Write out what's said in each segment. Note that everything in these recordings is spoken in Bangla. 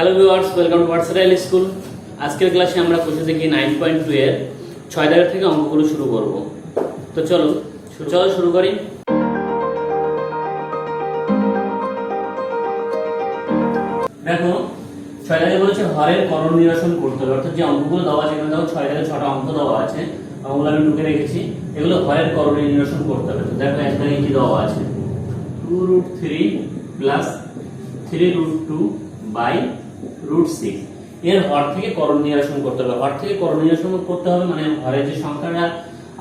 Hello viewers, welcome to versatile school. আজকের ক্লাসে আমরা কোর্সে থেকে 9.2 এর 6 দাগের থেকে অঙ্কগুলো শুরু করব। তো চলো শুরু করি। দেখো 6 দাগে বলেছে হরের করণ নিরসন করতে হবে, অর্থাৎ যে অঙ্কগুলো দেওয়া আছে এখানে দেখো 6 দাগে 6টা অঙ্ক দেওয়া আছে, অঙ্কগুলো আমি টুকে রেখেছি, এগুলো হরের করণ নিরসন করতে হবে। তো দেখো এক দাগে কি দেওয়া আছে, 2√3 প্লাস 3√2 বাই √6। এর হর থেকে করণ নিরসন করতে হবে। হর থেকে করণ নিরসন করতে হবে মানে হরের যে সংখ্যাটা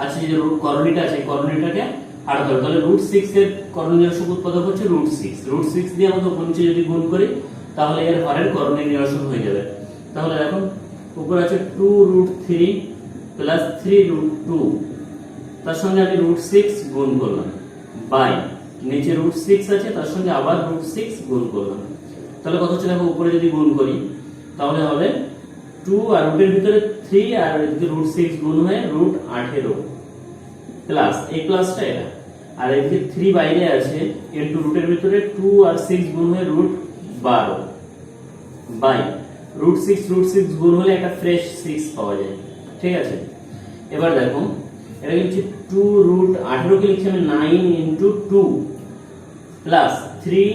আছে, যে করণীটা আছে, করণীটাকে হারাতে হবে। তাহলে √6 এর করণ নিরসন উৎপাদক হচ্ছে √6। √6 দিয়ে আমরা উপরে যদি গুণ করি তাহলে এর হরের করণ নিরসন হয়ে যাবে। তাহলে দেখো উপরে আছে 2√3 প্লাস 3√2, তার সঙ্গে আমি √6 গুণ করলাম, বাই নিচে √6 আছে, তার সঙ্গে আবার √6 গুণ করলাম। তাহলে কত হচ্ছে দেখো, উপরে যদি গুণ করি তাহলে হবে 2 আর রুটের ভিতরে 3 আর এদিকে √6 গুণ হয়ে √18 প্লাস এই প্লাসটা এটা, আর এদিকে 3 বাইরে আছে ইনটু রুটের ভিতরে 2 আর 6 গুণ হয়ে √12 বাই √6 গুণ হলে একটা ফ্রেশ 6 পাওয়া যায়। ঠিক আছে, এবার দেখো এটা লিখছি 2√18 কে লিখছি আমি 9 ইনটু 2 প্লাস 3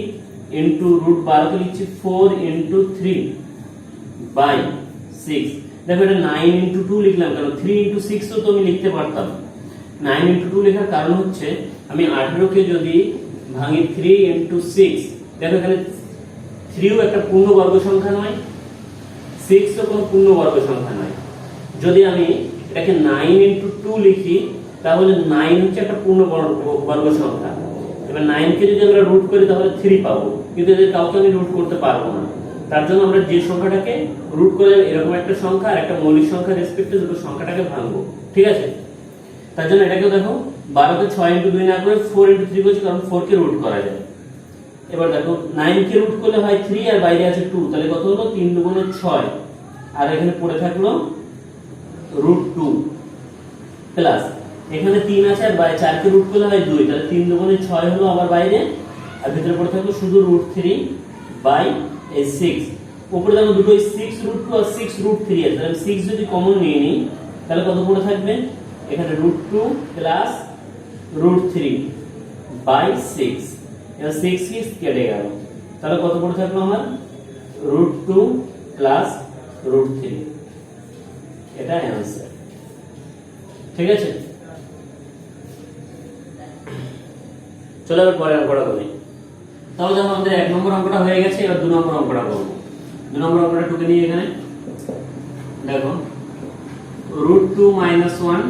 ইনটু √12 কে লিখছি 4 ইনটু 3 বাই 6। দেখো এটা 9 ইনটু 2 লিখলাম কারণ 3 ইনটু 6 তো আমি লিখতে পারতাম। 9 ইনটু 2 লেখার কারণ হচ্ছে আমি 18 কে যদি ভাঙি 3 ইনটু 6, দেখো এখানে 3 ও একটা পূর্ণবর্গ সংখ্যা নয়, 6 ও কোনো পূর্ণবর্গ সংখ্যা নয়। যদি আমি এটাকে 9 ইনটু 2 লিখি তাহলে 9 হচ্ছে একটা পূর্ণবর্গ সংখ্যা। এবার 9 কে যদি আমরা রুট করি তাহলে 3 পাবো, কিন্তু এদের কাউকে আমি রুট করতে পারবো না। তার জন্য আমরা যে সংখ্যাটাকে রুট করে এরকম একটা সংখ্যা আর একটা মৌলিক সংখ্যা রেসপেক্টে দুটো সংখ্যাটাকে ভাঙবো। ঠিক আছে, তার জন্য এটাকেও দেখো 12 কে 6 ইনটু 2 না করে 4 ইনটু 3 করছি, কারণ 4 কে রুট করা যায়। এবার দেখো 9 কে রুট করলে হয় 3 আর বাইরে আছে 2, তাহলে কত হলো 3 দুগুণে 6 আর এখানে পড়ে থাকলো √2 প্লাস এখানে 3 আছে আর বাইরে 4 কে রুট করলে হয় 2, তাহলে 3 দুগুণে 6 হলো আবার বাইরে, আর ভিতরে পড়ে থাকলো শুধু √3 বাই 6। উপরে দেখো দুটো 6√2 আর 6√3 আছে, তাহলে 6 যদি কমন নিয়ে নিই তাহলে কত পড়ে থাকবে, এখানে √2 প্লাস √3 বাই 6। এবার 6 কেটে গেল, তাহলে কত পড়ে থাকলো আমার √2 প্লাস √3। এটা অ্যানসার। ঠিক আছে, চলো এবার পরের অঙ্কটা করি। তাহলে যখন আমাদের 1 নম্বর অঙ্কটা হয়ে গেছে, এবার 2 নম্বর অঙ্কটা করব। 2 নম্বর অঙ্কটা টুকে নিয়ে এখানে দেখো √2 - 1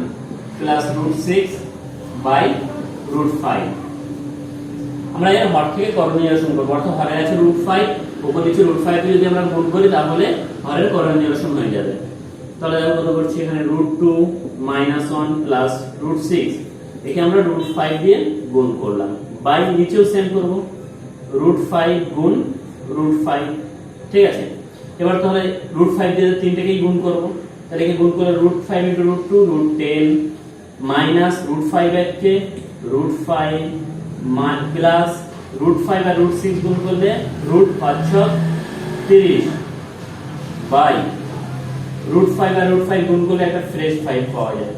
প্লাস √6 বাই √5। আমরা এর হর থেকে করণ নিরসন করব, অর্থাৎ হরে আছে √5, উপর নিচে √5 কে যদি আমরা গুণ করি তাহলে হরের করণ নিরসন হয়ে যাবে। তাহলে দেখো কত করছি এখানে √2 - 1 প্লাস √6, একে আমরা √5 দিয়ে গুণ করলাম, বাই নিচেও সেম করব √5 গুণ √5। ঠিক আছে, এবার তাহলে √5 দিয়ে তিনটাকেই গুণ করব, তাহলে একে গুণ করলে √5 * √2 √10 মাইনাস √5 একে √5 প্লাস √5 আর √6 গুণ করলে √5 30 বাই √5 আর √5 গুণ করলে একটা ফ্রেশ 5 পাওয়া যায়।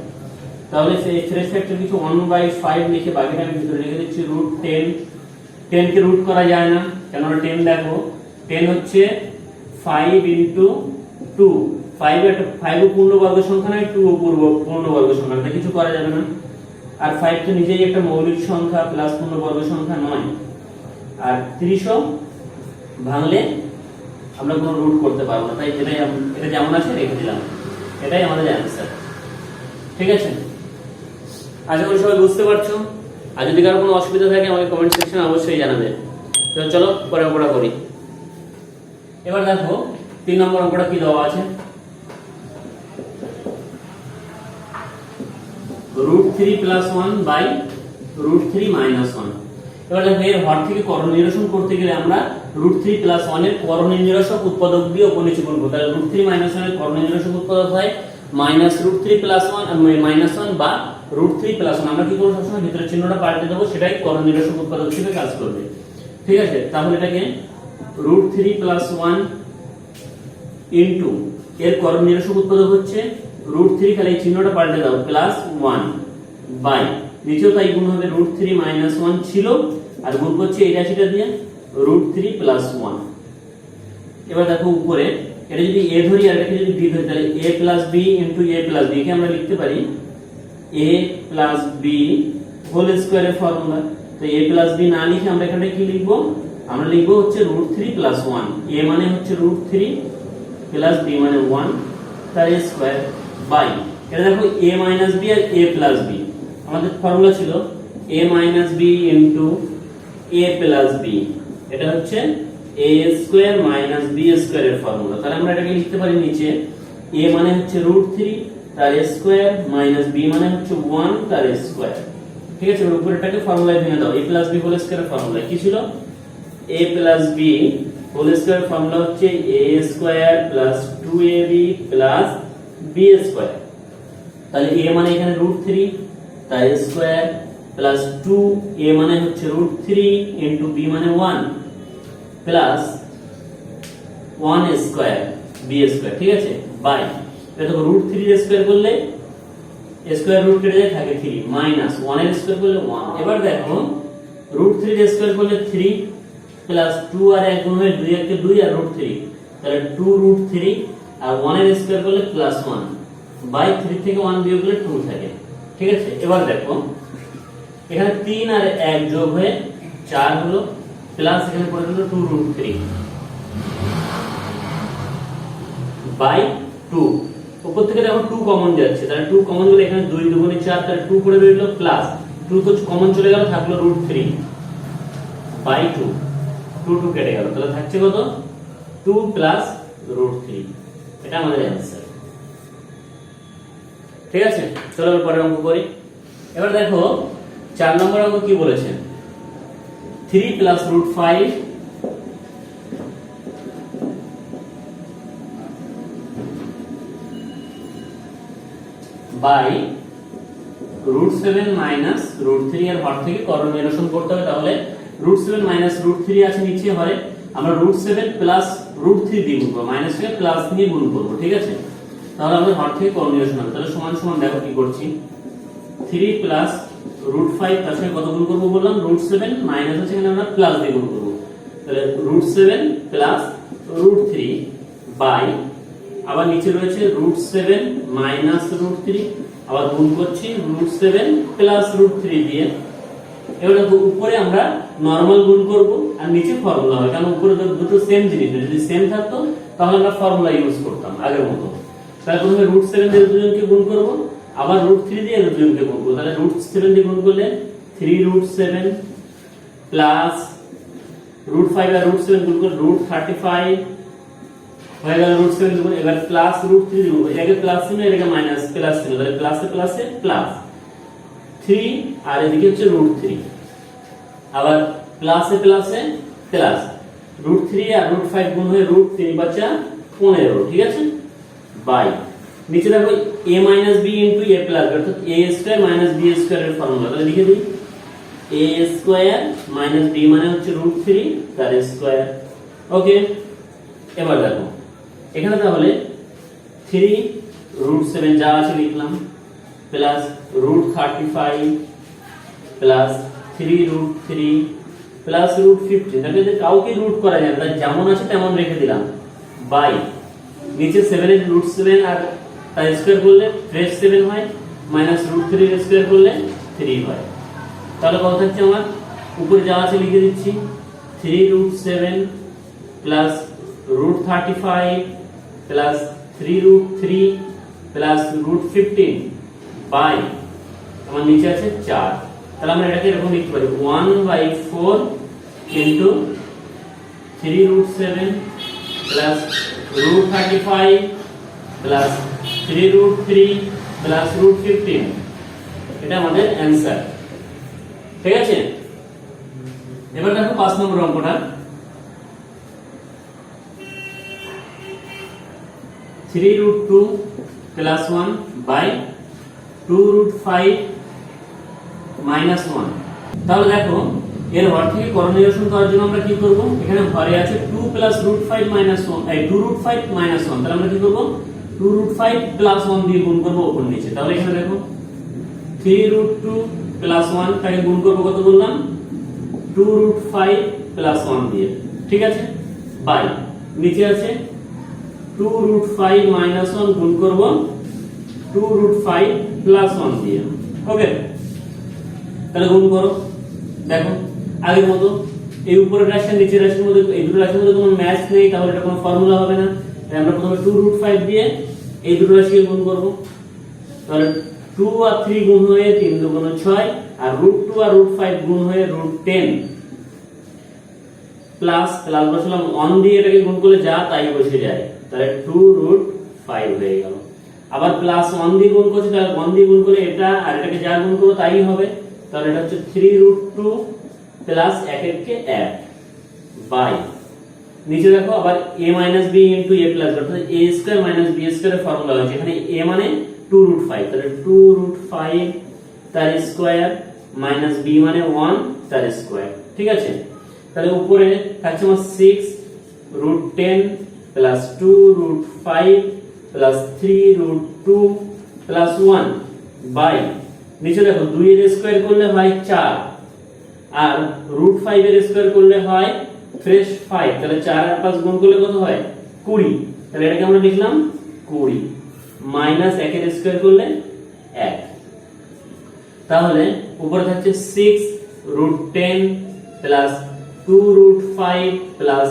তাহলে সেই ফ্রেশ ফ্যাক্টর কিছু 1/5 লিখে বাকিটা আমি ভিতরে লিখে দিচ্ছি √10। 10 কে রুট করা যায় না, কেন 10 দেখো 10 হচ্ছে 5 * 2, 5 একটা 5 ও পূর্ণবর্গ সংখ্যা নয়, 2 ও পূর্ণবর্গ সংখ্যা, এটা কিছু করা যাবে না। আর 5 তো নিজেই একটা মৌলিক সংখ্যা প্লাস পূর্ণবর্গ সংখ্যা নয়, আর 30 ও ভাঙলে আমরা কোনো রুট করতে পারবো না, তাই এটা যেমন আছে রেখে দিলাম, এটাই আমাদের অ্যানসার। ঠিক আছে, আশা করি সবাই বুঝতে পারছো। আর যদি কারো কোনো অসুবিধা থাকে আমাকে কমেন্ট সেকশনে অবশ্যই জানাবে। তো চলো পরের অঙ্কটা করি। এবার দেখো 3 নম্বর অঙ্কটা কি দেওয়া আছে, √3 + 1 বাই √3 - 1। এবার দেখো এর হর থেকে করণ নিরসন করতে গেলে আমরা √3 + 1 এর করণ নিরসক উৎপাদক দিয়ে উপর নিচে গুণ করব। তাহলে √3 - 1 এর করণ নিরসক উৎপাদক হয় -√3 + 1 -1 বা √3 + 1। আমরা কি করব, সবসময় ভিতরে চিহ্নটা পাল্টে দেব, সেটাই করণ নিরসক উৎপাদক হিসেবে কাজ করবে। ঠিক আছে, তাহলে এটাকে √3 + 1 ইন্টু এর করণ নিরসক উৎপাদক হচ্ছে √3, খালি এই চিহ্নটা পাল্টে দাও, প্লাস 1 বাই নিচেও তাই গুণ হবে √3 মাইনাস 1 ছিল আর গুণ করছি এই রাশিটা দিয়ে √3 প্লাস 1। এবার দেখো উপরে এটা যদি a ধরি আর এটাকে যদি b ধরি তাহলে a plus b into a plus b কে আমরা লিখতে পারি a প্লাস b হোল স্কয়ারের ফর্মুলা। তো a প্লাস b না লিখে আমরা এখানে কি লিখব, আমরা লিখব হচ্ছে √3 প্লাস 1। a মানে হচ্ছে √3 প্লাস b মানে 1 তার স্কয়ার বাই এটা দেখো a মাইনাস b আর a প্লাস b, আমাদের ফর্মুলা ছিল a minus b into a plus b, এটা হচ্ছে a square minus b square এর ফর্মুলা। তাহলে আমরা এটাকে লিখতে পারি নিচে a মানে হচ্ছে √3 তার স্কয়ার মাইনাস b মানে হচ্ছে 1 তার স্কয়ার। ঠিক আছে, এবার উপরেরটাকে ফর্মুলায় ভেঙে দাও। a plus b whole square formula কি ছিল, a plus b whole square formula হচ্ছে a square plus 2ab plus b square. তাহলে a মানে এখানে √3 তার স্কয়ার প্লাস 2 a মানে হচ্ছে √3 ইনটু b মানে 1 প্লাস 1 স্কয়ার b স্কয়ার। ঠিক আছে, বাই এটা দেখো √3 এর স্কয়ার করলে স্কয়ার রুট কেটে যায় থাকে 3 মাইনাস 1 এর স্কয়ার করলে 1। এবার দেখো √3 এর স্কয়ার করলে 3 প্লাস 2 আর 1 গুণ হয়ে 2 একে 2 আর √3, তাহলে 2√3 আর 1 এর স্কয়ার করলে প্লাস 1 বাই 3 থেকে 1 বিয়োগ করলে 2 থাকে। ঠিক আছে, এবার দেখো এখানে 3 আর 1 যোগ হয়ে 4 হলো প্লাস এখানে পড়ে গেল 2√3 বাই 2। উপর থেকে দেখো 2 কমন যাচ্ছে, তাহলে 2 কমন গেলে এখানে 2 2 4 তাহলে 2 পড়ে বেরোলো প্লাস 2 তো কমন চলে গেল থাকলো √3 বাই 2, 2 2 কেটে গেল, তাহলে থাকছে কত 2 প্লাস √3। এটা আমাদের অ্যানসার। ঠিক আছে, চলো এবার পরের অঙ্ক করি। এবার দেখো 4 নম্বর অঙ্ক কি বলেছে, 3 প্লাস √5 বাই √7 মাইনাস √3 এর হর থেকে করণ নিরসন করতে হবে। তাহলে √7 মাইনাস √3 আছে নিচে হরে, আমরা √7 প্লাস √3 দিয়ে গুণ করব, মাইনাস থেকে প্লাস দিয়ে গুণ করব। ঠিক আছে, তাহলে আমাদের হর থেকে করণ নিরসন হবে। তাহলে সমান সমান দেখো কি করছি, 3 প্লাস √5 তার সঙ্গে কত গুণ করব বললাম √7 মাইনাস আছে এখানে আমরা প্লাস দিয়ে গুণ করব, তাহলে √7 প্লাস √3 বাই আবার নিচে রয়েছে √7 মাইনাস √3 আবার গুণ করছি √7 প্লাস √3 দিয়ে। এবার দেখো উপরে আমরা নরমাল গুণ করব আর নিচে ফর্মুলা হবে, কারণ উপরে দুটো সেম জিনিস, যদি সেম থাকতো তাহলে আমরা ফর্মুলা ইউজ করতাম আগের মতো। তাহলে প্রথমে √7 দিয়ে দুজনকে গুণ করব, আবার √3 দিয়ে দুজনকে গুণ করব। তাহলে √7 দিয়ে গুণ করলে 3√7 প্লাস √5 আর √7 গুণ করলে √35 হয়ে গেল √7 গুণ, এবার প্লাস √3 দিব, এটাকে প্লাস চিহ্ন এটাকে মাইনাস প্লাস চিহ্ন, তাহলে প্লাসে প্লাসে প্লাস 3 আর এদিকে হচ্ছে √3 আবার প্লাসে প্লাসে প্লাস √3 আর √5 গুণ হয়ে √3 বাচ্চা 15। ঠিক আছে, বাই নিচে দেখো a minus b into a plus b, অর্থাৎ a square minus b square এর ফর্মুলা। তাহলে লিখে দিই a স্কয়ার মাইনাস b মানে হচ্ছে √3 তার স্কয়ার। ওকে, এবার দেখো এখানে তাহলে 3√7 যা আছে লিখলাম প্লাস √35 প্লাস 3√3 প্লাস √15, তাহলে যে কাউকে রুট করা যায় না, যেমন আছে তেমন রেখে দিলাম বাই নিচে 7 এর √7 আর তার স্কয়ার করলে ফ্রেশ 7 হয় মাইনাস √3 এর স্কয়ার করলে 3 হয়। তাহলে কত থাকছে আমার, উপরে যা আছে লিখে দিচ্ছি 3√7 প্লাস √35 প্লাস 3√3 প্লাস √15 বাই আমার নিচে আছে 4। তাহলে আমরা এটাকে এরকম লিখতে পারি 1/4 ইনটু 3√7 প্লাস √35 প্লাস 3√3 প্লাস √15, এটা আমাদের অ্যানসার। ঠিক আছে, এবার দেখো 5 নম্বর অঙ্কটা, 3√2 প্লাস 1 বাই 2√5 মাইনাস 1। তাহলে দেখো এর হর থেকে করণ নিরসন করার জন্য আমরা কি করব, এখানে হরে আছে 2 প্লাস √5 মাইনাস 1 এই 2√5 মাইনাস 1, তাহলে আমরা কি করব 2√5 প্লাস 1 দিয়ে গুণ করব উপর নিচে। তাহলে এখানে দেখো 3√2 প্লাস 1 তাকে গুণ করব কত বললাম 2√5 প্লাস 1 দিয়ে, ঠিক আছে, বাই নিচে আছে 2√5 মাইনাস 1 গুণ করব 2√5 প্লাস 1 দিয়ে। ওকে, তাহলে গুণ করো, দেখো আগের মতো এই উপরের রাশি আর নিচের রাশির মধ্যে এই দুটো রাশির মধ্যে কোনো ম্যাচ নেই, তাহলে এটা কোনো ফর্মুলা হবে না। তাই আমরা প্রথমে 2√5 দিয়ে এই দুটো রাশিকে গুণ করব। তাহলে 2 আর 3 গুণ হয়ে 3 2 গুণ 6 আর √2 আর √5 গুণ হয়ে √10 প্লাস প্লাস বসালাম 1 দিয়ে এটাকে গুণ করলে যা তাই বসে যায়, তাহলে 2√5 হয়ে গেল। আবার প্লাস 1 দিয়ে গুণ করছি, তাহলে 1 দিয়ে গুণ করলে এটা আর এটাকে যা গুণ করব তাই হবে, তাহলে এটা হচ্ছে 3√2 প্লাস 1 এর 1 বাই নিচে দেখো আবার a - b * a প্লাস অর্থাৎ a² - b² এর ফর্মুলা হচ্ছে, এখানে a মানে 2√5, তাহলে 2√5 তার স্কয়ার মাইনাস b মানে 1 তার স্কয়ার, ঠিক আছে। তাহলে উপরে থাকছে আমার 6√10 প্লাস 2√5 প্লাস 3√2 প্লাস 1 বাই নিচে দেখো 2 এর স্কয়ার করলে হয় 4 আর √5 এর স্কয়ার করলে হয় ফ্রেশ 5, তাহলে 4 আর 5 গুণ করলে কত হয় 20, তাহলে এটাকে আমরা লিখলাম 20 মাইনাস 1 এর স্কয়ার করলে 1। তাহলে উপরে থাকছে 6√10 প্লাস 2√5 প্লাস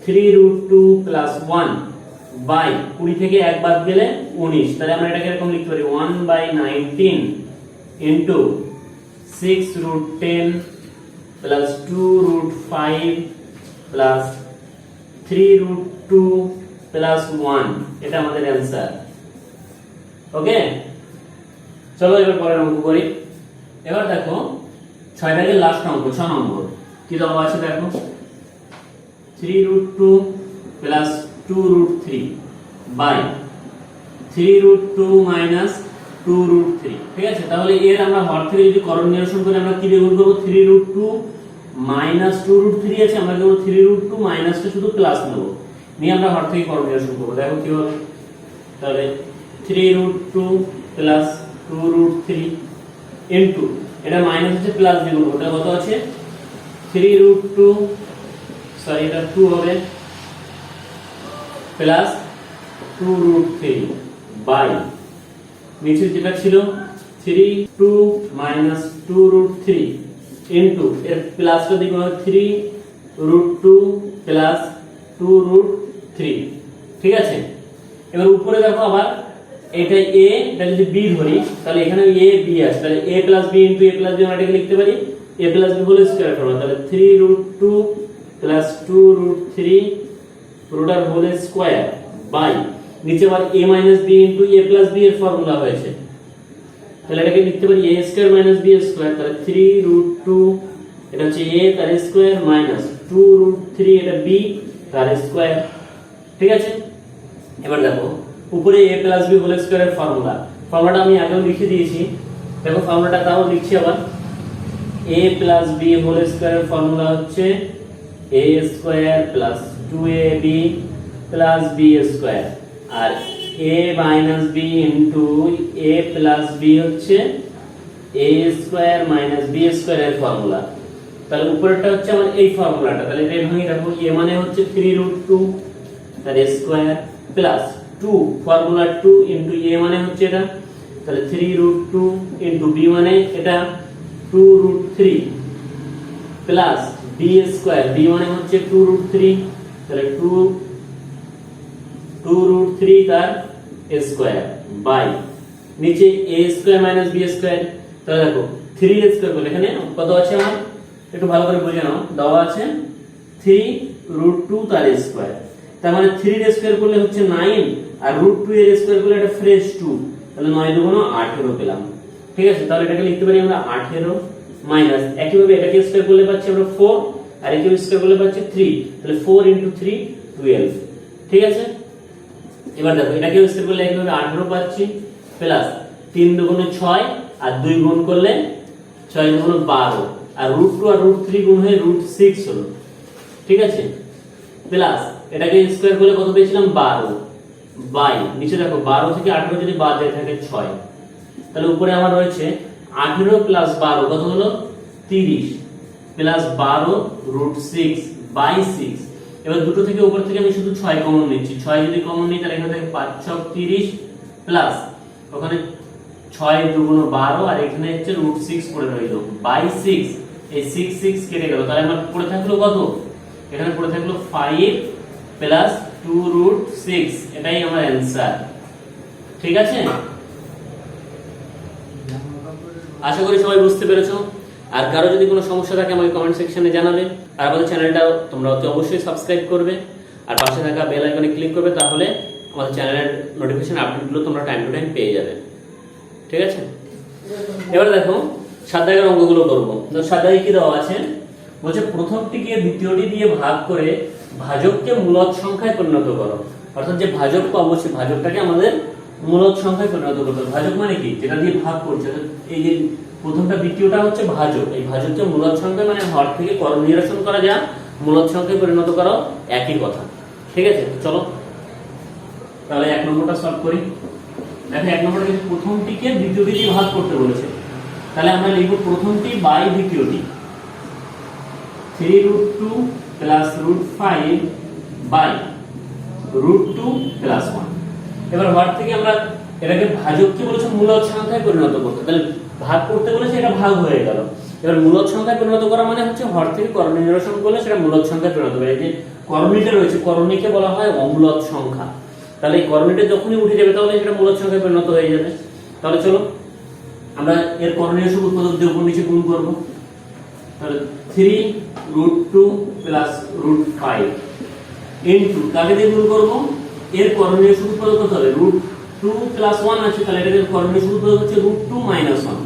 3√2 প্লাস 1 বাই 20 থেকে 1 বাদ গেলে 19, তাহলে আমরা এটাকে এরকম লিখতে পারি 1/19 ইনটু 6√10 প্লাস 2√5 প্লাস 3√2 প্লাস 1, এটা আমাদের অ্যানসার। ওকে, চলো এবার পরের অঙ্ক করি। এবার দেখো 6 দাগের লাস্ট অঙ্ক 6 নম্বর কি দেওয়া আছে দেখো 3√2 প্লাস 2√3 বাই 3√2 মাইনাস 2√3, ঠিক আছে। তাহলে এর আমরা হর থেকে যদি করণ নিরসন করি আমরা কি দিয়ে গুণ করব 3√2 মাইনাস 2√3 আছে, আমরা করব 3√2 মাইনাসটা শুধু প্লাস নেব, নিয়ে আমরা হর থেকে করণ নিরসন করব। দেখো কি হবে, তাহলে 3√2 প্লাস 2√3 ইনটু এটা মাইনাস আছে প্লাস দিয়ে গুণ করব, এটা কত আছে 3√2 সরি এটা 2 হবে প্লাস 2√3 বাই নিচে যেটা ছিল 3 2 মাইনাস 2√3 ইনটু এর প্লাসটা দিকে হবে 3√2 প্লাস 2√3, ঠিক আছে। এবার উপরে দেখো আবার এটা a, এটা যদি b ধরি তাহলে এখানে a b আছে, তাহলে a plus b into a plus b আমরা এটাকে লিখতে পারি a plus b whole square করব, তাহলে 3√2 প্লাস 2√3 রুটার হোল স্কয়ার বাই নিচে আবার a minus b into a plus b এর ফর্মুলা হয়েছে, তাহলে এটাকে লিখতে পারি a square minus b square, তাহলে 3√2 এটা হচ্ছে a তার স্কয়ার মাইনাস 2√3 এটা b তার স্কয়ার, ঠিক আছে। এবার দেখো উপরে a plus b whole square এর ফর্মুলাটা আমি আগেও লিখে দিয়েছি, দেখো ফর্মুলাটা তাও লিখছি আবার a plus b whole square এর ফর্মুলা হচ্ছে a square plus 2ab plus b square আর a minus b into a plus b হচ্ছে a square minus b square এর ফর্মুলা। তাহলে উপরেরটা হচ্ছে আমার এই ফর্মুলাটা, তাহলে এটা ভাঙি রাখো a মানে হচ্ছে 3√2 তার square plus 2 formula 2 into a মানে হচ্ছে এটা, তাহলে 3√2 ইনটু b মানে এটা 2√3 প্লাস b স্কয়ার b মানে হচ্ছে 2√3, তাহলে 2√3 তার স্কয়ার বাই নিচে a square minus b square, তাহলে দেখো 3 স্কয়ার করলে এখানে কত আছে আমার একটু ভালো করে বুঝে নাও, দেওয়া আছে 3√2 তার স্কয়ার, তার মানে 3 এর স্কয়ার করলে হচ্ছে 9 আর √2 এর স্কয়ার করলে এটা ফ্রেশ 2, তাহলে 9 দুগুণ 18 পেলাম, ঠিক আছে। তাহলে এটাকে লিখতে পারি আমরা 18 মাইনাস একইভাবে এটাকে স্কয়ার করলে পাচ্ছি আমরা 4 আর এটাকে স্কয়ার করলে পাচ্ছি 3, তাহলে 4 * 3 12, ঠিক আছে। এবার দেখো এটাকে স্কয়ার করলে একইভাবে 18 পাচ্ছি প্লাস 3 দুগুণ 6 আর 2 গুণ করলে 6 দুগুণ 12 আর √2 আর √3 গুণ হয়ে √6 হলো, ঠিক আছে, প্লাস এটাকে স্কয়ার করলে কত পেয়েছিলাম 12 বাই নিচে দেখো 12 থেকে 18 যদি বাদ দেয় থাকে 6, তাহলে উপরে আমার রয়েছে 18 প্লাস 12 কত হলো 30 প্লাস 12 √6 বাই 6। এবার দুটো থেকে উপর থেকে আমি শুধু 6 কমন নিচ্ছি, 6 যদি কমন নিই তাহলে এখানে থাকে 5 6 30 প্লাস ওখানে 6 দুগুণ 12 আর এখানে হচ্ছে √6 পড়ে রইল বাই 6, এই 6 6 কেটে গেল, তাহলে আমার পড়ে থাকলো কত, এখানে পড়ে থাকলো 5 প্লাস 2√6, এটাই আমার অ্যানসার। ঠিক আছে, আশা করি সবাই বুঝতে পেরেছো। আর কারো যদি কোনো সমস্যা থাকে আমাকে কমেন্ট সেকশনে জানাবে। আর আমাদের চ্যানেলটা তোমরা অতি অবশ্যই সাবস্ক্রাইব করবে আর পাশে থাকা বেল আইকনে ক্লিক করবে, তাহলে আমাদের চ্যানেলের নোটিফিকেশন আপডেটগুলো তোমরা টাইম টু টাইম পেয়ে যাবে। ঠিক আছে, এবার দেখো 7 দাগের অঙ্কগুলো করব। তো 7 দাগে কি দেওয়া আছে, বলছে প্রথমটিকে দ্বিতীয়টি দিয়ে ভাগ করে ভাজককে মূলদ সংখ্যায় পরিণত করো। অর্থাৎ যে ভাজক পাবো সেই ভাজকটাকে আমাদের মূলদ সংখ্যায় পরিণত করতে হবে। ভাজক মানে কি, যেটা দিয়ে ভাগ করছে, এই যে প্রথমটা দ্বিতীয়টা হচ্ছে ভাজক, এই ভাজককে মূলদ সংখ্যায় মানে হর থেকে করণ নিরসন করা যায়, মূলদ সংখ্যায় পরিণত করা একই কথা। ঠিক আছে, চলো তাহলে 1 নম্বরটা সলভ করি। দেখো 1 নম্বরে প্রথমটিকে দ্বিতীয়টি দিয়ে ভাগ করতে বলেছে, তাহলে আমরা লিখব প্রথমটি বাই দ্বিতীয়টি, 3√2 প্লাস √5 বাই √2 প্লাস 1। এবার হর থেকে আমরা এটাকে ভাজককে বলেছে মূলদ সংখ্যায় পরিণত করতে, তাহলে ভাগ করতে বলেছে, এটা ভাগ হয়ে গেল। এবার মূলদ সংখ্যায় পরিণত করা মানে হচ্ছে হর থেকে করণী নিরসন করলে সেটা মূলদ সংখ্যায় পরিণত হবে। এই যে করণীটা রয়েছে, করণীকে বলা হয় অমূলদ সংখ্যা, তাহলে এই করণীটা যখনই উঠে যাবে তাহলে সেটা মূলদ সংখ্যায় পরিণত হয়ে যাবে। তাহলে চলো আমরা এর করণীয় সূত্র উৎপাদক দিয়ে উপর নিচে গুণ করব। তাহলে 3√2 প্লাস √5 ইনটু কাকে দিয়ে গুণ করব, এর করণীয় সূত্র উৎপাদক কত হবে, √2 প্লাস 1 আছে, তাহলে এটার করণীয় সূত্র উৎপাদক হচ্ছে √2 মাইনাস 1,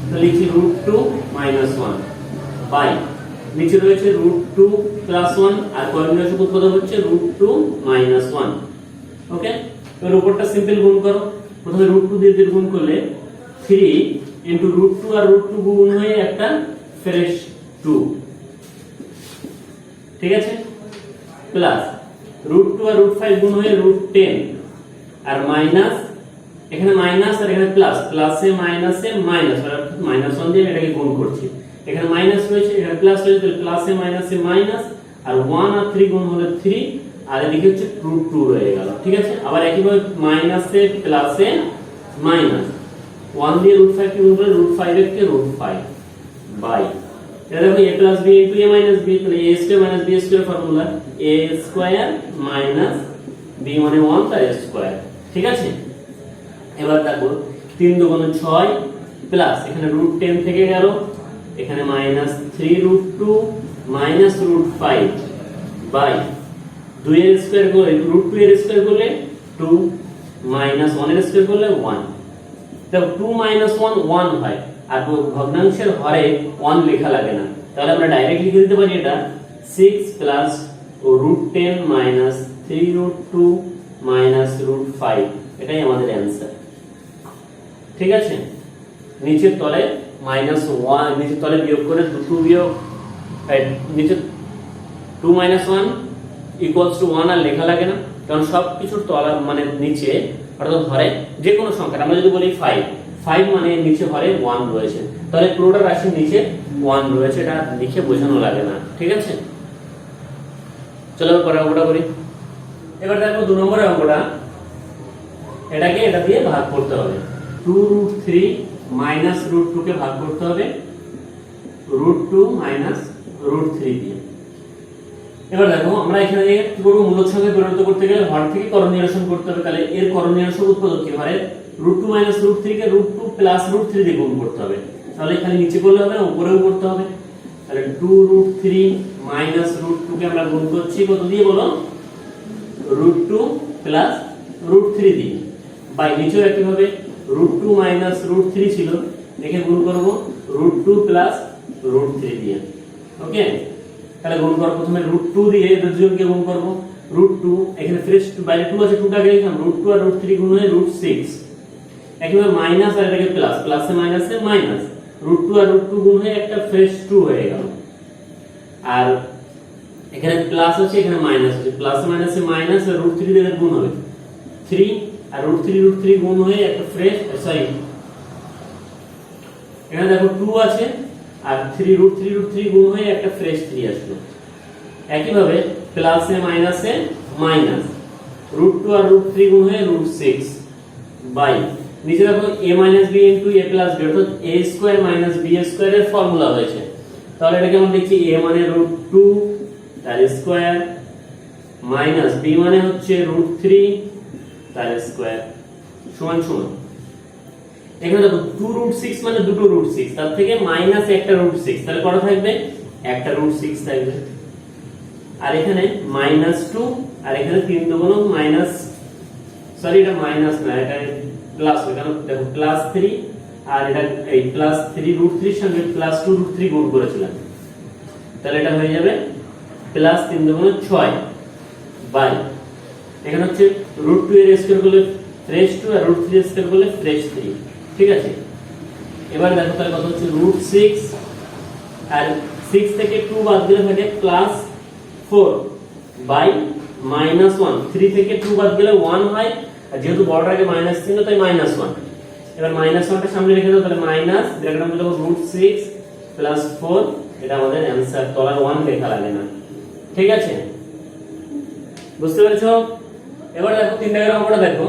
তাহলে লিখছি √2 মাইনাস 1 বাই নিচে রয়েছে √2 প্লাস 1 আর করণীয় সূত্র উৎপাদক হচ্ছে √2 মাইনাস 1। ওকে, এবার উপরটা সিম্পল গুণ করো। প্রথমে √2 দিয়ে গুণ করলে 3 ইনটু √2 আর √2 গুণ হয়ে একটা ফ্রেশ 2, ঠিক আছে, প্লাস √2 আর √5 গুণ হয়ে √10 আর মাইনাস, এখানে মাইনাস আর এখানে প্লাস, প্লাসে মাইনাসে মাইনাস, অর্থাৎ -1 দিয়ে এটাকে গুণ করছি। এখানে মাইনাস রয়েছে, এখানে প্লাস রয়েছে, তাহলে প্লাসে মাইনাসে মাইনাস, আর 1 আর 3 গুণ হলে 3, আর এদিকে হচ্ছে √2 রয়ে গেল। ঠিক আছে, আবার একইভাবে মাইনাসে প্লাসে মাইনাস, 1 দিয়ে √5 কে গুণ করলে √5 কে √5 বাই, এটা দেখো a plus b into a minus b, তাহলে a square minus b square formula, a square minus b মানে 1 তার স্কয়ার। ঠিক আছে, এবার দেখো 3 দুগুণে 6 প্লাস এখানে √10 থেকে গেল, এখানে মাইনাস 3√2 মাইনাস √5 বাই 2 এর স্কয়ার করলে √2 এর স্কয়ার করলে 2 মাইনাস 1 এর স্কয়ার করলে 1, দেখো 2 মাইনাস 1 1 হয়, আর ভগ্নাংশের হরে 1 লেখা লাগে না, তাহলে আমরা ডাইরেক্ট লিখে দিতে পারি এটা 6 প্লাস √10 মাইনাস 3√2 মাইনাস √5, এটাই আমাদের অ্যানসার। ঠিক আছে, নিচের তলে -1, নিচের তলে বিয়োগ করে 2 বিয়োগ নিচে 2 1 ইকুয়ালস টু 1 আর লেখা লাগে না, কারণ সব কিছুর তলা মানে নিচে অর্থাৎ হরে যে কোনো সংখ্যা, আমরা যদি বলি 5 মানে নিচে হরে 1 রয়েছে, তাহলে পুরোটা রাশির নিচে 1 রয়েছে, এটা লিখে বোঝানো লাগে না। ঠিক আছে, চলো পরের অঙ্কটা করি। এবার দেখো 2 নম্বরের অঙ্কটা, এটাকে এটা দিয়ে ভাগ করতে হবে। 2√3 মাইনাস √2 কে ভাগ করতে হবে √2 মাইনাস √3 দিয়ে। এবার দেখো আমরা এখানে কি করব, মূলদ সংখ্যায় পরিণত করতে গেলে হর থেকে করণ নিরসন করতে হবে, তাহলে এর করণ নিরসন উৎপাদক কি হয়, √2 মাইনাস √3 কে √2 প্লাস √3 দিয়ে গুণ করতে হবে, তাহলে এখানে নিচে করলে হবে না, উপরেও করতে হবে। তাহলে 2√3 মাইনাস √2 কে আমরা গুণ করছি কত দিয়ে বলো, √2 প্লাস √3 দিয়ে বাই নিচেও একইভাবে √2 মাইনাস √3 ছিল, একে গুণ করব √2 প্লাস √3 দিয়ে। ওকে, তাহলে গুণ করব প্রথমে √2 দিয়ে এদের দুজনকে গুণ করব, √2 এখানে ফ্রেশ বাইরে 2 আছে, 2 টাকে লিখলাম, √2 আর √3 গুণ হয়ে √6, একইভাবে মাইনাস আর এটাকে প্লাস, প্লাসে মাইনাসে মাইনাস, √2 আর √2 গুণ হয়ে একটা ফ্রেশ 2 হয়ে গেল। আর এখানে প্লাস আছে, এখানে মাইনাস আছে, প্লাস মাইনাসে মাইনাস, আর √3 দিয়ে গুণ হবে 3, আর √3 গুণ হয়ে একটা ফ্রেশ, সরি এখানে দেখো 2 আছে, আর √3 গুণ হয়ে একটা ফ্রেশ 3 আসলো। একইভাবে প্লাসে মাইনাসে মাইনাস, √2 আর √3 গুণ হয়ে √6 বাই নিচে দেখো a - b * a + b, অর্থাৎ a² - b² এর ফর্মুলা হয়েছে। তাহলে এটাকে আমরা লিখছি a মানে √2 তার স্কয়ার মাইনাস b মানে হচ্ছে √3 তার স্কয়ার সমান সমান, এখানে দেখো 2√6 মানে দুটো √6, তার থেকে মাইনাস একটা √6, তাহলে কত থাকবে? একটা √6 থাকবে। আর এখানে -2, আর এখানে 3 দুগুণ মাইনাস, সরি এটা মাইনাস না, এটা প্লাস হবে, কারণ দেখো +3, আর এটা এই +3 √3 এর সঙ্গে +2 √3 গুণ করেছিলাম, তাহলে এটা হয়ে যাবে +3 দুগুণ 6 বাই এখানে হচ্ছে √2 এর স্কয়ার করলে ফ্রেশ 2, আর √3 এর স্কয়ার করলে ফ্রেশ 3। ঠিক আছে, এবার দেখো তাহলে কত হচ্ছে √6, আর 6 থেকে 2 বাদ দিলে থাকে +4 বাই -1, 3 থেকে 2 বাদ গেলে 1 হয়, আর যেহেতু বড়টার আগে মাইনাস ছিল তাই -1। এবার -1টা সামনে রেখে দাও, তাহলে মাইনাস ব্র্যাকেটের মধ্যে √6 + 4, এটা আমাদের অ্যানসার, তলার 1 লেখা লাগে না। ঠিক আছে, বুঝতে পেরেছো? এবার দেখো 3 দাগের অঙ্কটা দেখো,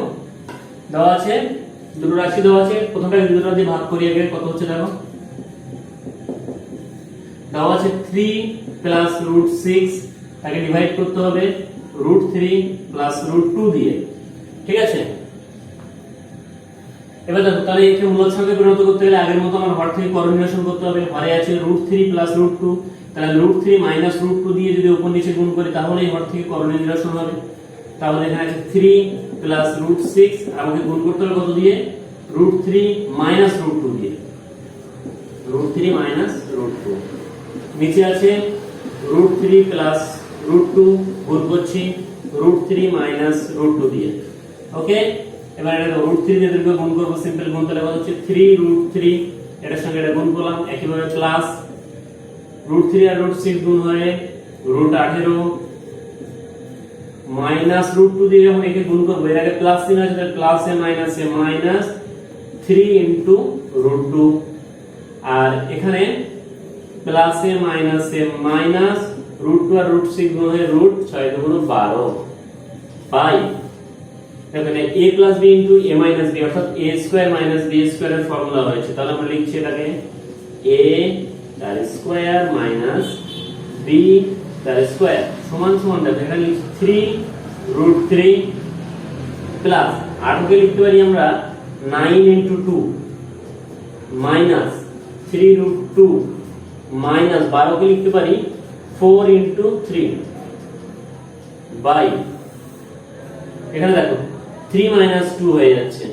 দেওয়া আছে দুটো রাশি দেওয়া আছে, প্রথমটা দুটো দিয়ে ভাগ করি আগে, কত হচ্ছে দেখো, দেওয়া আছে 3 + √6, তাকে ডিভাইড করতে হবে √3 + √2 দিয়ে। ঠিক আছে, এবার দেখো তাহলে একে মূলদ সংখ্যায় পরিণত করতে গেলে আগের মতো আমার হর থেকে করণ নির্ণয় করতে হবে। হরে আছে √3 + √2, তাহলে √3 - √2 দিয়ে যদি উপর নিচে গুণ করি তাহলে এই হর থেকে করণ নির্ণয় হবে। তাহলে এখানে আছে 3 + √6, আর আমাকে গুণ করতে হবে কত দিয়ে? √3 - √2 দিয়ে, √3 - √2। নিচে আছে √3 + √2, গুণ করছি √3 - √2 দিয়ে। ওকে, এবার এটা √3 দিয়ে দুটো গুণ করব, সিম্পল গুণ, তাহলে কত হচ্ছে 3√3, এটার সঙ্গে এটা গুণ করলাম, একইভাবে প্লাস √3 আর √6 গুণ হয়ে √18 মাইনাস √2 দিয়ে যখন একে গুণ করব, এর আগে প্লাস চিহ্ন আছে, তাহলে প্লাসে মাইনাসে মাইনাস 3 * √2, আর এখানে প্লাসে মাইনাসে মাইনাস √2 আর √6 গুণ হয়ে √6 গুণ 12 বাই এখানে a + b * a - b, অর্থাৎ a² - b² এর ফর্মুলা হয়েছে। তাহলে আমরা লিখছি এটাকে a তার স্কয়ার মাইনাস b তার স্কয়ার সমান সমান, দেখো এখানে লিখছি 3√3 প্লাস, আর কে লিখতে পারি আমরা 9 * 2 মাইনাস 3√2 মাইনাস 12 কে লিখতে পারি 4 * 3 বাই এখানে দেখো 3 - 2 হয়ে যাচ্ছে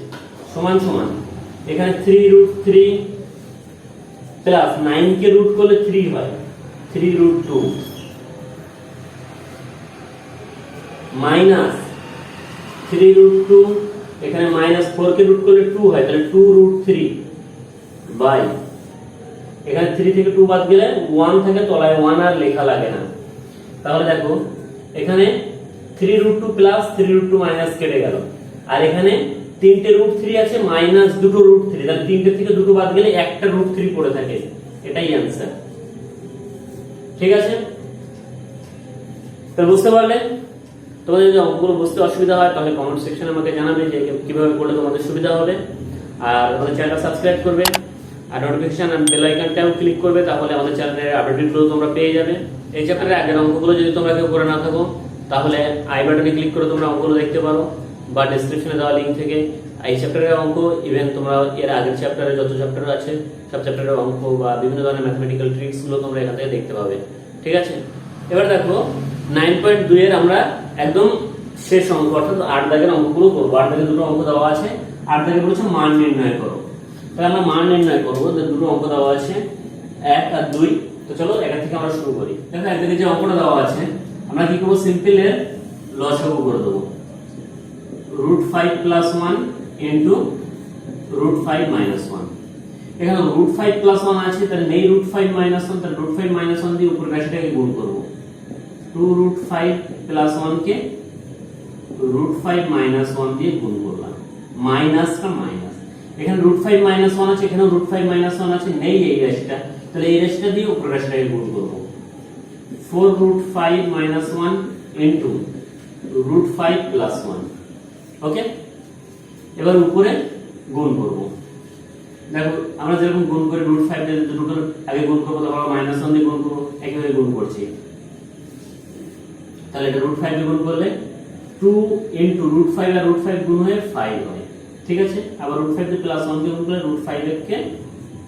সমান সমান, এখানে 3√3 প্লাস 9 কে রুট করলে 3 হয়, 3√2 মাইনাস 3√2, এখানে -4 কে রুট করলে 2 হয়, তাহলে 2√3 বাই এখানে 3 থেকে 2 বাদ গেলে 1 থাকে, তলায় 1 আর লেখা লাগে না। তাহলে দেখো এখানে 3√2 প্লাস 3√2 মাইনাস কেটে গেল, আর এখানে তিনটে √3 আছে মাইনাস দুটো √3, তাহলে তিনটে থেকে দুটো বাদ গেলে একটা √3 পড়ে থাকে, এটাই অ্যানসার। ঠিক আছে, তো বুঝতে পারলে? তোমাদের যদি অঙ্কগুলো বুঝতে অসুবিধা হয় তাহলে কমেন্ট সেকশনে আমাকে জানাবে যে কিভাবে করলে তোমাদের সুবিধা হবে, আর আমাদের চ্যানেলটা সাবস্ক্রাইব করবে, আর নোটিফিকেশন আর বেল আইকনটাও ক্লিক করবে, তাহলে আমাদের চ্যানেলের আপডেটগুলো তোমরা পেয়ে যাবে। এই চ্যাপ্টারের আগের অঙ্কগুলো যদি তোমরা কেউ করে না থাকো তাহলে আই বাটনে ক্লিক করে তোমরা অঙ্কগুলো দেখতে পারো, বা ডেসক্রিপশনে দেওয়া লিংক থেকে এই চ্যাপ্টারের অঙ্ক, ইভেন তোমরা এর আগের চ্যাপ্টারে যত চ্যাপ্টার আছে সব চ্যাপ্টারের অঙ্ক বা বিভিন্ন ধরনের ম্যাথমেটিক্যাল ট্রিক্সগুলো তোমরা এখান থেকে দেখতে পাবে। ঠিক আছে, এবার দেখো 9.2 এর আমরা একদম শেষ অঙ্ক, অর্থাৎ 8 দাগের অঙ্কগুলো করবো। 8 দাগের দুটো অঙ্ক দেওয়া আছে, 8 দাগে বলেছে মান নির্ণয় করো, তাহলে আমরা মান নির্ণয় করবো। দুটো অঙ্ক দেওয়া আছে 1 আর 2, তো চলো এটা থেকে আমরা শুরু করি। দেখো এক দিকে যে অঙ্কটা দেওয়া আছে আমরা কি করবো, সিম্পল এর লসাগু করে দেবো, √5 + 1 * √5 - 1। এখানে রুট 5 প্লাস 1 আছে, তাহলে নেই রুট 5 মাইনাস 1, তাহলে রুট 5 মাইনাস 1 দিয়ে উপরের রাশিটাকে গুণ করব। 2 রুট 5 প্লাস 1 কে রুট 5 মাইনাস 1 দিয়ে গুণ করলাম, মাইনাসটা মাইনাস, এখানে রুট 5 মাইনাস 1 আছে, এখানেও রুট 5 মাইনাস 1 আছে, নেই এই রাশিটা, তাহলে এই রাশিটা দিয়ে উপরের রাশিটাকে গুণ করব। 4 root 5 minus 1 into root 5 plus 1। Okay, এবার উপরে গুণ করব। দেখো আমরা যেরকম গুণ করে রুট 5 দিয়ে দুটোর আগে গুণ করব, তারপর মাইনাস 1 দিয়ে গুণ করব, একইভাবে গুণ করছি। তাহলে এটা রুট 5 দিয়ে গুণ করলে 2 ইনটু রুট 5 আর রুট 5 গুণ হয়ে 5 হয়, ঠিক আছে। আবার রুট 5 দিয়ে প্লাস 1 দিয়ে গুণ করলে রুট 5 কে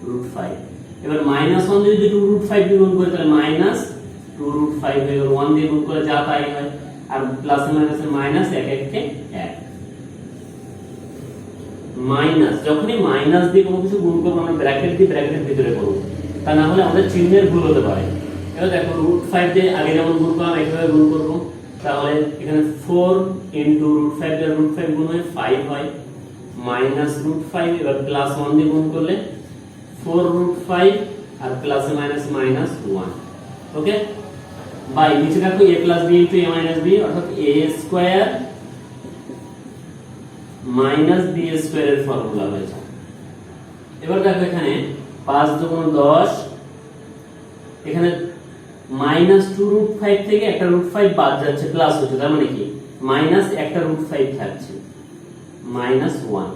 রুট 5। এবার মাইনাস 1 দিয়ে যদি 2 রুট 5 দিয়ে গুণ করি তাহলে মাইনাস 2 রুট 5 হয়ে গেল, 1 দিয়ে গুণ করলে যা তাই হয়, আর প্লাস মাইনাস এর মাইনাস, এক কে এক। মাইনাস, যখনই মাইনাস দিয়ে কোনো কিছু গুণ করবো আমরা ব্র্যাকেট দিয়ে ব্র্যাকেটের ভিতরে করব, তা না হলে আমাদের চিহ্নের ভুল হতে পারে। এবার দেখো রুট 5 দিয়ে আগে যেমন গুণ করলাম একইভাবে গুণ করব, তাহলে এখানে 4 ইনটু রুট 5 দিয়ে রুট 5 গুণ হয়ে 5 হয়, মাইনাস রুট 5, এবার প্লাস 1 দিয়ে গুণ করলে 4 রুট 5 আর প্লাসে মাইনাসে মাইনাস 1। ওকে, বাই নিচে দেখো a plus b into a minus b, অর্থাৎ a square minus b square এর ফর্মুলা হয়েছে। এবার দেখো এখানে 5 দুগুণ 10, এখানে মাইনাস 2 রুট 5 থেকে একটা রুট 5 বাদ যাচ্ছে, প্লাস হচ্ছে, তার মানে কি মাইনাস একটা রুট 5 থাকছে, মাইনাস 1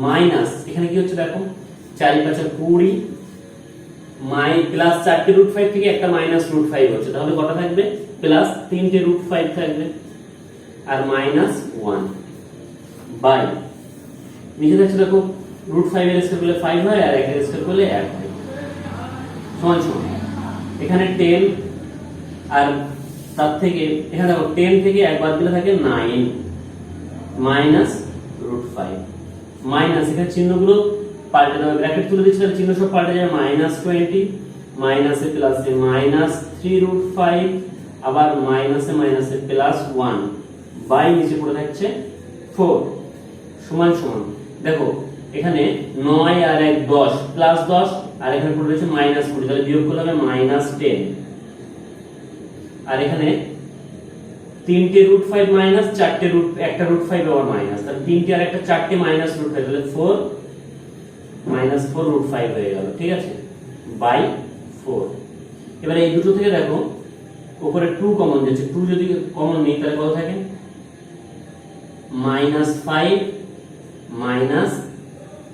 মাইনাস, এখানে কি হচ্ছে দেখো 4 5 20, মাই প্লাস 4টে রুট 5 থেকে একটা মাইনাস রুট 5 হচ্ছে, তাহলে কত থাকবে প্লাস 3টে রুট 5 থাকবে আর মাইনাস 1 বাই নিচে দেখো দেখো রুট 5 এর স্কয়ার করলে 5 হয় আর 1 এর স্কয়ার করলে 1 হয়, সমান সমান। এখানে 10 আর তার থেকে এখানে দেখো 10 থেকে 1 বাদ দিলে থাকে 9 মাইনাস রুট 5, মাইনাস এখানে চিহ্নগুলো পাল্টে দেবে, ব্র্যাকেট তুলে দিচ্ছি তাহলে চিহ্ন সব পাল্টে যাবে, মাইনাস 20 মাইনাসে প্লাসে মাইনাস 3 রুট 5, আবার মাইনাসে মাইনাসে প্লাস 1 বাই নিচে পড়ে থাকছে 4 সমান সমান। দেখো এখানে 9 আর 1 10 প্লাস 10 আর এখানে পড়ে রয়েছে মাইনাস 20, তাহলে বিয়োগ করলে হবে মাইনাস 10, আর এখানে 3টে রুট 5 মাইনাস 4টে রুট একটা রুট 5 আবার মাইনাস, তাহলে 3টে আর একটা 4টে মাইনাস রুট 5, তাহলে 4 মাইনাস 4 রুট 5 হয়ে গেল, ঠিক আছে, বাই 4। এবারে এই দুটো থেকে দেখো উপরে 2 কমন যাচ্ছে, 2 যদি কমন নেই তাহলে কত থাকে মাইনাস 5 মাইনাস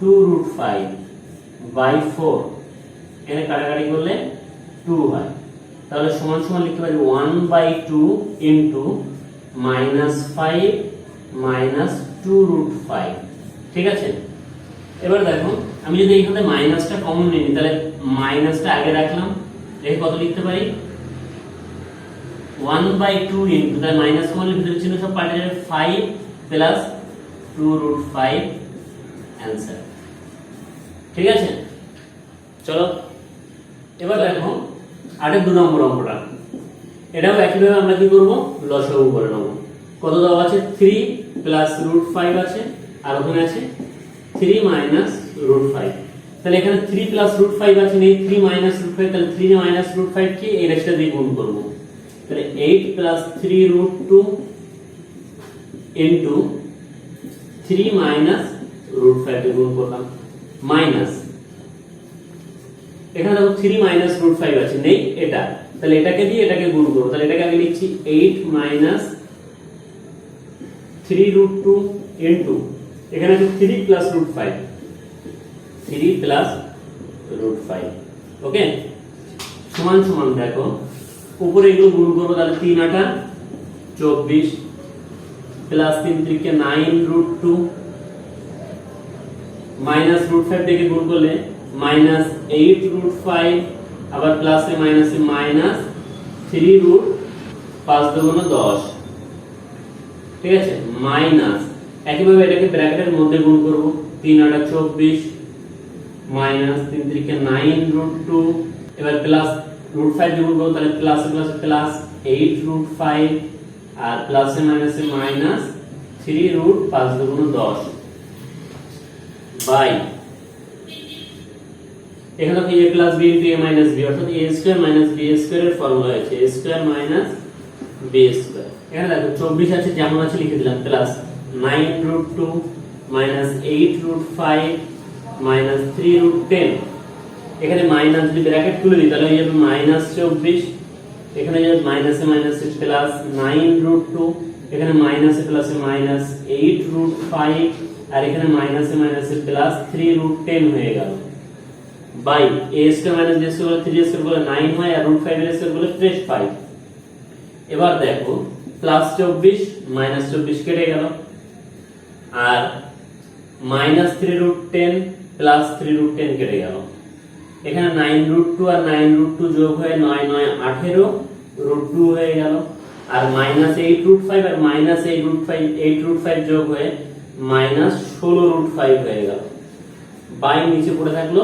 2 রুট 5 বাই 4, এখানে কাটাকাটি করলে 2 হয়, তাহলে সমান সমান লিখতে পারি 1/2 ইনটু মাইনাস 5 মাইনাস 2 রুট 5, ঠিক আছে। এবার দেখো আমি যদি এখানে মাইনাসটা কমন নিই তাহলে মাইনাসটা আগে রাখলাম, দেখে কত লিখতে পারি 1/2 ইনটু, তাহলে মাইনাস কমন ভিতরে চিহ্ন সব পাল্টে যাবে, 5 প্লাস 2 রুট 5 অ্যানসার, ঠিক আছে। চলো এবার দেখো আরেক 2 নম্বর অঙ্কটা, এটাও একইভাবে আমরা কি করব লসাগু করে নেব। কত দেওয়া আছে 3 প্লাস রুট 5 আছে আর ওখানে আছে 3 মাইনাস রুট 5, তাহলে এখানে 3 প্লাস রুট 5 আছে, নেই 3 মাইনাস রুট 5, তাহলে 3 মাইনাস রুট 5 কে এই রাশিটা দিয়ে গুণ করব, তাহলে 8 plus 3 root 2 into 3 minus root 5 দিয়ে গুণ করলাম, মাইনাস এখানে দেখো 3 মাইনাস রুট 5 আছে, নেই এটা, তাহলে এটাকে দিয়ে এটাকে গুণ করব, তাহলে এটাকে আগে লিখছি 8 মাইনাস 3 রুট 2 ইনটু এখানে আছে 3 প্লাস রুট 5, 3 প্লাস রুট 5, ওকে, সমান সমান। দেখো উপরে এগুলো গুণ করব, তাহলে 3 8 24 প্লাস 3 3 কে 9 রুট 2 মাইনাস রুট 5 থেকে গুণ করলে মাইনাস 8 রুট 5, আবার প্লাসে মাইনাসে মাইনাস 3 রুট 5 দুগুণ 10, ঠিক আছে, মাইনাস একইভাবে এটাকে ব্র্যাকেটের মধ্যে গুণ করব, 3 8 24 মাইনাস 3 3 কে 9 রুট 2, এবার প্লাস রুট 5 দিয়ে গুণ করব, তাহলে প্লাস প্লাস প্লাস 8 রুট 5 আর প্লাসে মাইনাসে মাইনাস 3 রুট 5 দুগুণ 10 বাই এখানে দেখো a plus b into a minus b, অর্থাৎ a square minus b square এর ফর্মুলা হয়েছে a square minus b square. এখানে দেখো 24 আছে যেমন আছে লিখে দিলাম, প্লাস 9√2 মাইনাস 8√5 মাইনাস 3√10। এখানে মাইনাস যদি ব্র্যাকেট তুলে দিই তাহলে হয়ে যাবে মাইনাস 24, এখানে যাবে মাইনাসে মাইনাসে প্লাস 9√2, এখানে মাইনাসে প্লাসে মাইনাস 8√5, আর এখানে মাইনাসে মাইনাসে প্লাস 3√10 হয়ে গেল। By a square minus b square বলে 3 স্কয়ার বলে 9 হয়, আর √5 এর স্কয়ার বলে ফ্রেশ 5। এবার দেখো প্লাস 24 মাইনাস 24 কেটে গেল, আর মাইনাস 3√10 প্লাস 3√10 কেটে গেল। এখানে 9√2 আর 9√2 যোগ হয়ে 9 9 18 √2 হয়ে গেল, আর মাইনাস 8√5 আর মাইনাস 8√5 যোগ হয়ে মাইনাস 16√5 হয়ে গেল। বাই নিচে পড়ে থাকলো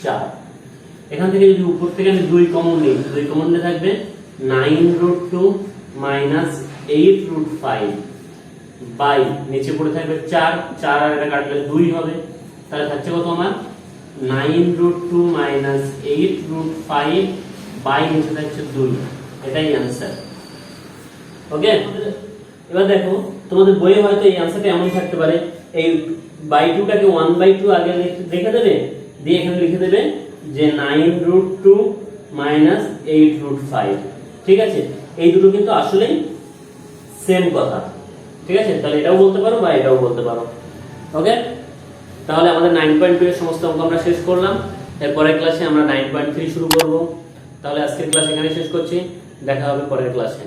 4। এখান থেকে যদি উপর থেকে আমি 2 কমন নিই, 2 কমন নিয়ে থাকবে 9√2 মাইনাস 8√5 বাই নিচে পড়ে থাকবে 4, 4 আর এটা কাটলে 2 হবে, তাহলে থাকছে কত আমার 9√2 মাইনাস 8√5 বাই নিচে থাকছে 2। এটাই आंसर। ওকে, এবার দেখো তোমাদের বইয়ে হয়তো এই आंसरটা এমন থাকতে পারে, এই বাই 2 টাকে 1/2 আগে লিখে দেবে, দিয়ে এখানে লিখে দেবে যে 9√2 মাইনাস 8√5। ঠিক আছে, এই দুটো কিন্তু আসলেই সেম কথা। ঠিক আছে, তাহলে এটাও বলতে পারো বা এটাও বলতে পারো। ওকে, তাহলে আমাদের 9.2 এর সমস্ত অঙ্ক আমরা শেষ করলাম। এরপরের ক্লাসে আমরা 9.3 শুরু করব। তাহলে আজকের ক্লাস এখানে শেষ করছি, দেখা হবে পরের ক্লাসে।